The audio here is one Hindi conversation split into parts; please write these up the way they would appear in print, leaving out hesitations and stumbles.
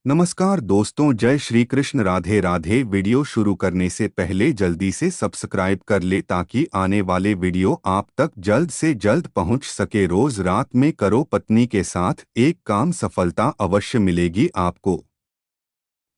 नमस्कार दोस्तों, जय श्री कृष्ण। राधे राधे। वीडियो शुरू करने से पहले जल्दी से सब्सक्राइब कर ले ताकि आने वाले वीडियो आप तक जल्द से जल्द पहुंच सके। रोज रात में करो पत्नी के साथ एक काम, सफलता अवश्य मिलेगी आपको।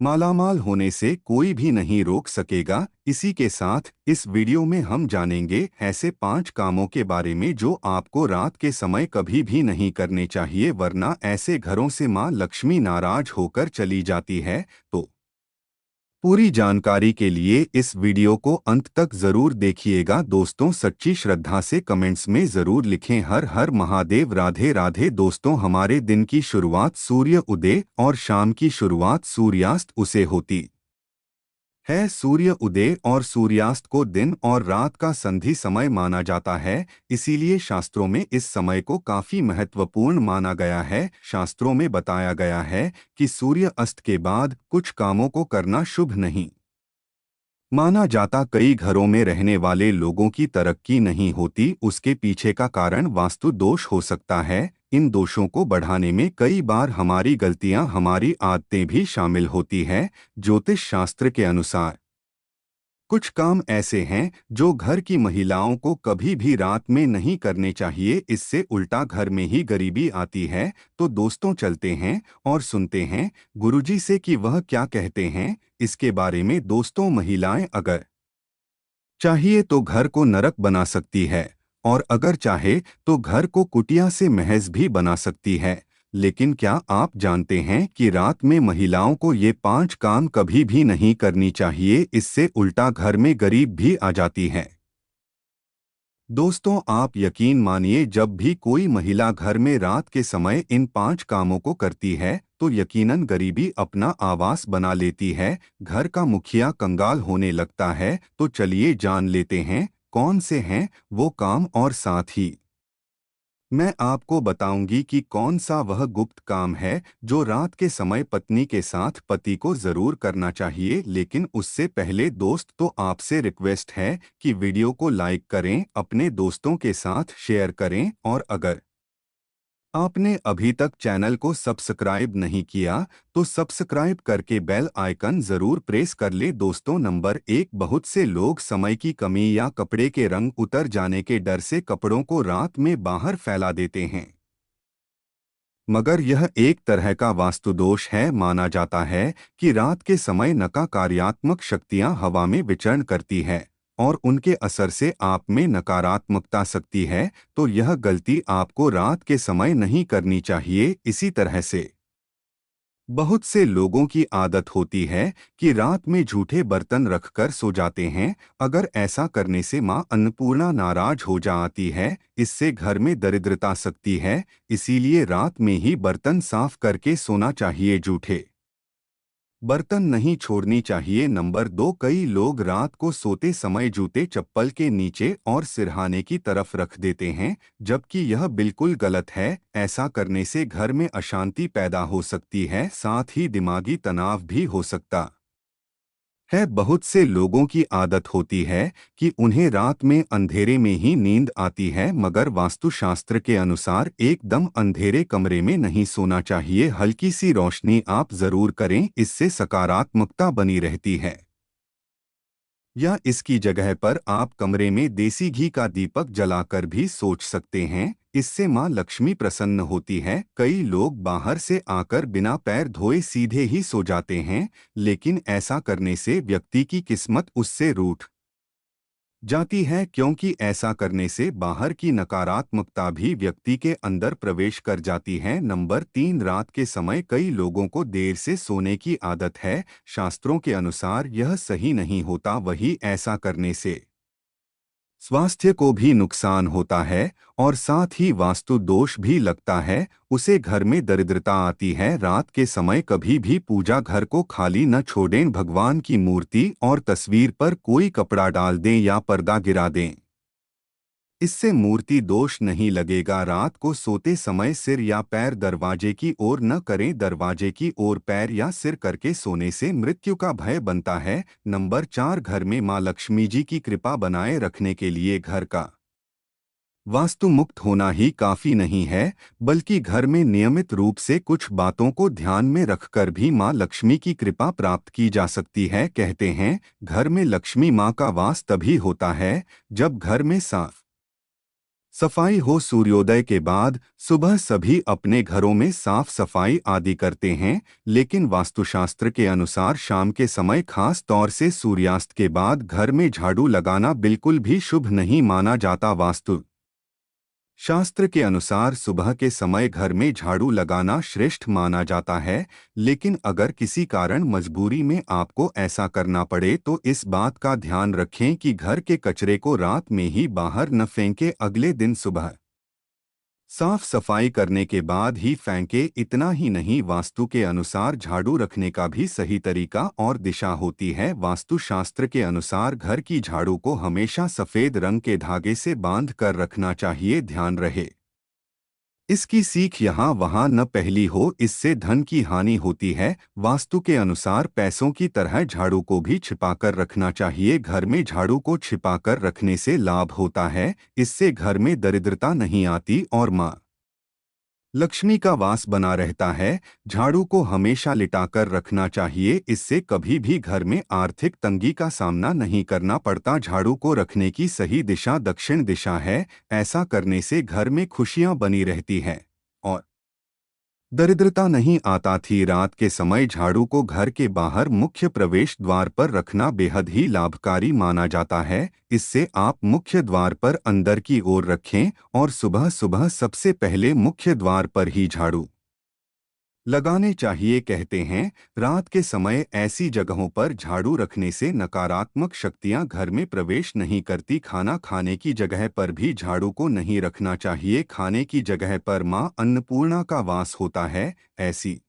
मालामाल होने से कोई भी नहीं रोक सकेगा। इसी के साथ इस वीडियो में हम जानेंगे ऐसे 5 कामों के बारे में जो आपको रात के समय कभी भी नहीं करने चाहिए, वरना ऐसे घरों से मां लक्ष्मी नाराज होकर चली जाती है। तो पूरी जानकारी के लिए इस वीडियो को अंत तक जरूर देखिएगा। दोस्तों, सच्ची श्रद्धा से कमेंट्स में जरूर लिखें हर हर महादेव। राधे राधे। दोस्तों, हमारे दिन की शुरुआत सूर्य उदय और शाम की शुरुआत सूर्यास्त उसे होती है। सूर्य उदय और सूर्यास्त को दिन और रात का संधि समय माना जाता है, इसीलिए शास्त्रों में इस समय को काफी महत्वपूर्ण माना गया है। शास्त्रों में बताया गया है कि सूर्य अस्त के बाद कुछ कामों को करना शुभ नहीं माना जाता। कई घरों में रहने वाले लोगों की तरक्की नहीं होती, उसके पीछे का कारण वास्तु दोष हो सकता है। इन दोषों को बढ़ाने में कई बार हमारी गलतियां, हमारी आदतें भी शामिल होती हैं। ज्योतिष शास्त्र के अनुसार कुछ काम ऐसे हैं जो घर की महिलाओं को कभी भी रात में नहीं करने चाहिए, इससे उल्टा घर में ही गरीबी आती है। तो दोस्तों, चलते हैं और सुनते हैं गुरुजी से कि वह क्या कहते हैं इसके बारे में। दोस्तों, महिलाएं अगर चाहिए तो घर को नरक बना सकती है, और अगर चाहे तो घर को कुटिया से महज भी बना सकती है। लेकिन क्या आप जानते हैं कि रात में महिलाओं को ये 5 काम कभी भी नहीं करनी चाहिए, इससे उल्टा घर में गरीब भी आ जाती है। दोस्तों, आप यकीन मानिए, जब भी कोई महिला घर में रात के समय इन 5 कामों को करती है तो यकीनन गरीबी अपना आवास बना लेती है, घर का मुखिया कंगाल होने लगता है। तो चलिए जान लेते हैं कौन से हैं वो काम, और साथ ही मैं आपको बताऊंगी कि कौन सा वह गुप्त काम है जो रात के समय पत्नी के साथ पति को जरूर करना चाहिए। लेकिन उससे पहले दोस्त, तो आपसे रिक्वेस्ट है कि वीडियो को लाइक करें, अपने दोस्तों के साथ शेयर करें, और अगर आपने अभी तक चैनल को सब्सक्राइब नहीं किया तो सब्सक्राइब करके बेल आइकन जरूर प्रेस कर ले। दोस्तों, नंबर 1, बहुत से लोग समय की कमी या कपड़े के रंग उतर जाने के डर से कपड़ों को रात में बाहर फैला देते हैं, मगर यह एक तरह का वास्तु दोष है। माना जाता है कि रात के समय नकारात्मक शक्तियां हवा में विचरण करती है और उनके असर से आप में नकारात्मकता सकती है। तो यह गलती आपको रात के समय नहीं करनी चाहिए। इसी तरह से बहुत से लोगों की आदत होती है कि रात में झूठे बर्तन रखकर सो जाते हैं। अगर ऐसा करने से मां अन्नपूर्णा नाराज हो जाती है, इससे घर में दरिद्रता सकती है। इसीलिए रात में ही बर्तन साफ करके सोना चाहिए, जूठे बर्तन नहीं छोड़नी चाहिए। नंबर 2, कई लोग रात को सोते समय जूते चप्पल के नीचे और सिरहाने की तरफ रख देते हैं, जबकि यह बिल्कुल गलत है। ऐसा करने से घर में अशांति पैदा हो सकती है, साथ ही दिमागी तनाव भी हो सकता है। बहुत से लोगों की आदत होती है कि उन्हें रात में अंधेरे में ही नींद आती है, मगर वास्तुशास्त्र के अनुसार एकदम अंधेरे कमरे में नहीं सोना चाहिए। हल्की सी रोशनी आप जरूर करें, इससे सकारात्मकता बनी रहती है। या इसकी जगह पर आप कमरे में देसी घी का दीपक जलाकर भी सोच सकते हैं, इससे मां लक्ष्मी प्रसन्न होती है। कई लोग बाहर से आकर बिना पैर धोए सीधे ही सो जाते हैं, लेकिन ऐसा करने से व्यक्ति की किस्मत उससे रूठ जाती है, क्योंकि ऐसा करने से बाहर की नकारात्मकता भी व्यक्ति के अंदर प्रवेश कर जाती है। नंबर 3, रात के समय कई लोगों को देर से सोने की आदत है। शास्त्रों के अनुसार यह सही नहीं होता, वही ऐसा करने से स्वास्थ्य को भी नुकसान होता है और साथ ही वास्तु दोष भी लगता है। उसे घर में दरिद्रता आती है। रात के समय कभी भी पूजा घर को खाली न छोड़ें। भगवान की मूर्ति और तस्वीर पर कोई कपड़ा डाल दें या पर्दा गिरा दें, इससे मूर्ति दोष नहीं लगेगा। रात को सोते समय सिर या पैर दरवाजे की ओर न करें, दरवाजे की ओर पैर या सिर करके सोने से मृत्यु का भय बनता है। नंबर 4, घर में मां लक्ष्मी जी की कृपा बनाए रखने के लिए घर का वास्तु मुक्त होना ही काफी नहीं है, बल्कि घर में नियमित रूप से कुछ बातों को ध्यान में रखकर भी माँ लक्ष्मी की कृपा प्राप्त की जा सकती है। कहते हैं, घर में लक्ष्मी माँ का वास तभी होता है जब घर में साफ सफाई हो। सूर्योदय के बाद सुबह सभी अपने घरों में साफ सफाई आदि करते हैं, लेकिन वास्तुशास्त्र के अनुसार शाम के समय, खास तौर से सूर्यास्त के बाद, घर में झाड़ू लगाना बिल्कुल भी शुभ नहीं माना जाता। वास्तु शास्त्र के अनुसार सुबह के समय घर में झाड़ू लगाना श्रेष्ठ माना जाता है, लेकिन अगर किसी कारण मजबूरी में आपको ऐसा करना पड़े तो इस बात का ध्यान रखें कि घर के कचरे को रात में ही बाहर न फेंकें, अगले दिन सुबह साफ सफाई करने के बाद ही फेंके। इतना ही नहीं, वास्तु के अनुसार झाड़ू रखने का भी सही तरीका और दिशा होती है। वास्तु शास्त्र के अनुसार घर की झाड़ू को हमेशा सफेद रंग के धागे से बांध कर रखना चाहिए। ध्यान रहे, इसकी सीख यहाँ वहाँ न फैली हो, इससे धन की हानि होती है। वास्तु के अनुसार पैसों की तरह झाड़ू को भी छिपाकर रखना चाहिए। घर में झाड़ू को छिपाकर रखने से लाभ होता है, इससे घर में दरिद्रता नहीं आती और माँ लक्ष्मी का वास बना रहता है। झाड़ू को हमेशा लिटाकर रखना चाहिए, इससे कभी भी घर में आर्थिक तंगी का सामना नहीं करना पड़ता। झाड़ू को रखने की सही दिशा दक्षिण दिशा है। ऐसा करने से घर में खुशियां बनी रहती हैं और दरिद्रता नहीं आता थी। रात के समय झाड़ू को घर के बाहर मुख्य प्रवेश द्वार पर रखना बेहद ही लाभकारी माना जाता है। इससे आप मुख्य द्वार पर अंदर की ओर रखें और सुबह सुबह सबसे पहले मुख्य द्वार पर ही झाड़ू लगाने चाहिए। कहते हैं, रात के समय ऐसी जगहों पर झाड़ू रखने से नकारात्मक शक्तियां घर में प्रवेश नहीं करती। खाना खाने की जगह पर भी झाड़ू को नहीं रखना चाहिए। खाने की जगह पर मां अन्नपूर्णा का वास होता है, ऐसी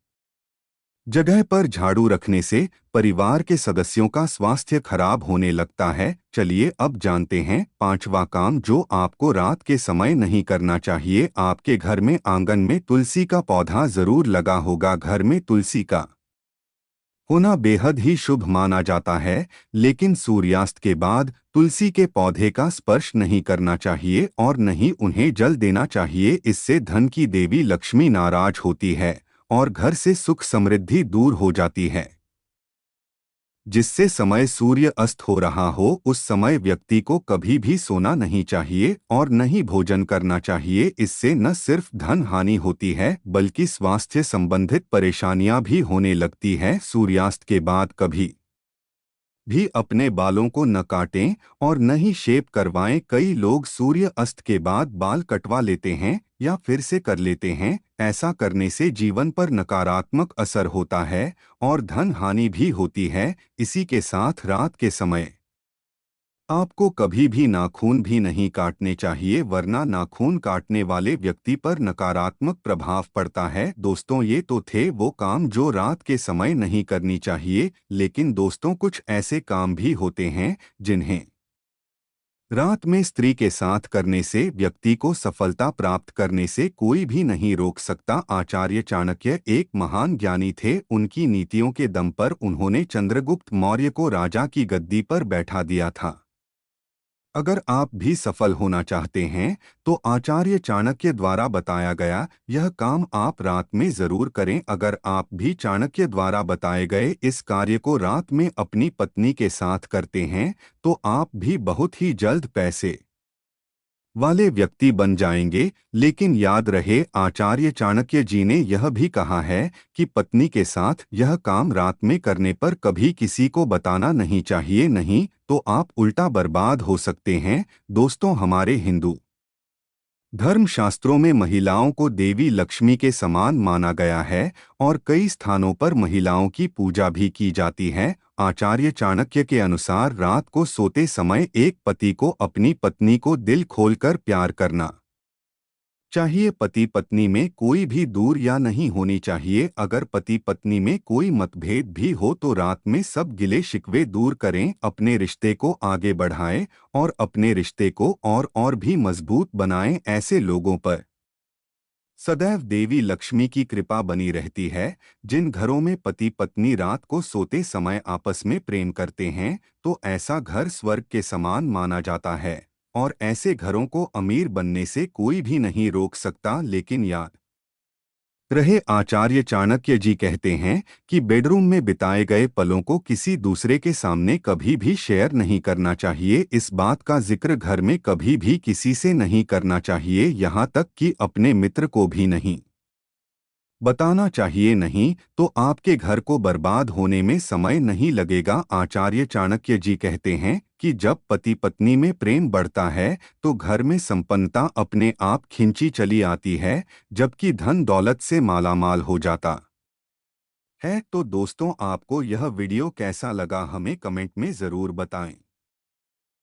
जगह पर झाड़ू रखने से परिवार के सदस्यों का स्वास्थ्य खराब होने लगता है। चलिए अब जानते हैं पांचवा काम जो आपको रात के समय नहीं करना चाहिए। आपके घर में आंगन में तुलसी का पौधा जरूर लगा होगा। घर में तुलसी का होना बेहद ही शुभ माना जाता है, लेकिन सूर्यास्त के बाद तुलसी के पौधे का स्पर्श नहीं करना चाहिए और नहीं उन्हें जल देना चाहिए। इससे धन की देवी लक्ष्मी नाराज होती है और घर से सुख समृद्धि दूर हो जाती है। जिससे समय सूर्य अस्त हो रहा हो उस समय व्यक्ति को कभी भी सोना नहीं चाहिए और न ही भोजन करना चाहिए। इससे न सिर्फ धन हानि होती है बल्कि स्वास्थ्य संबंधित परेशानियां भी होने लगती हैं। सूर्यास्त के बाद कभी भी अपने बालों को न काटें और न ही शेव करवाएं। कई लोग सूर्य अस्त के बाद बाल कटवा लेते हैं या फिर से कर लेते हैं। ऐसा करने से जीवन पर नकारात्मक असर होता है और धन हानि भी होती है। इसी के साथ रात के समय आपको कभी भी नाखून भी नहीं काटने चाहिए, वरना नाखून काटने वाले व्यक्ति पर नकारात्मक प्रभाव पड़ता है। दोस्तों, ये तो थे वो काम जो रात के समय नहीं करनी चाहिए, लेकिन दोस्तों कुछ ऐसे काम भी होते हैं जिन्हें रात में स्त्री के साथ करने से व्यक्ति को सफलता प्राप्त करने से कोई भी नहीं रोक सकता। आचार्य चाणक्य एक महान ज्ञानी थे। उनकी नीतियों के दम पर उन्होंने चंद्रगुप्त मौर्य को राजा की गद्दी पर बैठा दिया था। अगर आप भी सफल होना चाहते हैं तो आचार्य चाणक्य द्वारा बताया गया यह काम आप रात में जरूर करें। अगर आप भी चाणक्य द्वारा बताए गए इस कार्य को रात में अपनी पत्नी के साथ करते हैं तो आप भी बहुत ही जल्द पैसे वाले व्यक्ति बन जाएंगे। लेकिन याद रहे, आचार्य चाणक्य जी ने यह भी कहा है कि पत्नी के साथ यह काम रात में करने पर कभी किसी को बताना नहीं चाहिए, नहीं तो आप उल्टा बर्बाद हो सकते हैं। दोस्तों, हमारे हिंदू धर्मशास्त्रों में महिलाओं को देवी लक्ष्मी के समान माना गया है और कई स्थानों पर महिलाओं की पूजा भी की जाती है। आचार्य चाणक्य के अनुसार रात को सोते समय एक पति को अपनी पत्नी को दिल खोलकर प्यार करना चाहिए। पति पत्नी में कोई भी दूर या नहीं होनी चाहिए। अगर पति पत्नी में कोई मतभेद भी हो तो रात में सब गिले शिकवे दूर करें, अपने रिश्ते को आगे बढ़ाएं और अपने रिश्ते को और भी मजबूत बनाएं। ऐसे लोगों पर सदैव देवी लक्ष्मी की कृपा बनी रहती है। जिन घरों में पति पत्नी रात को सोते समय आपस में प्रेम करते हैं तो ऐसा घर स्वर्ग के समान माना जाता है। और ऐसे घरों को अमीर बनने से कोई भी नहीं रोक सकता। लेकिन याद रहे, आचार्य चाणक्य जी कहते हैं कि बेडरूम में बिताए गए पलों को किसी दूसरे के सामने कभी भी शेयर नहीं करना चाहिए। इस बात का जिक्र घर में कभी भी किसी से नहीं करना चाहिए, यहाँ तक कि अपने मित्र को भी नहीं बताना चाहिए, नहीं तो आपके घर को बर्बाद होने में समय नहीं लगेगा। आचार्य चाणक्य जी कहते हैं कि जब पति पत्नी में प्रेम बढ़ता है तो घर में संपन्नता अपने आप खिंची चली आती है, जबकि धन दौलत से मालामाल हो जाता है। तो दोस्तों, आपको यह वीडियो कैसा लगा हमें कमेंट में ज़रूर बताएं।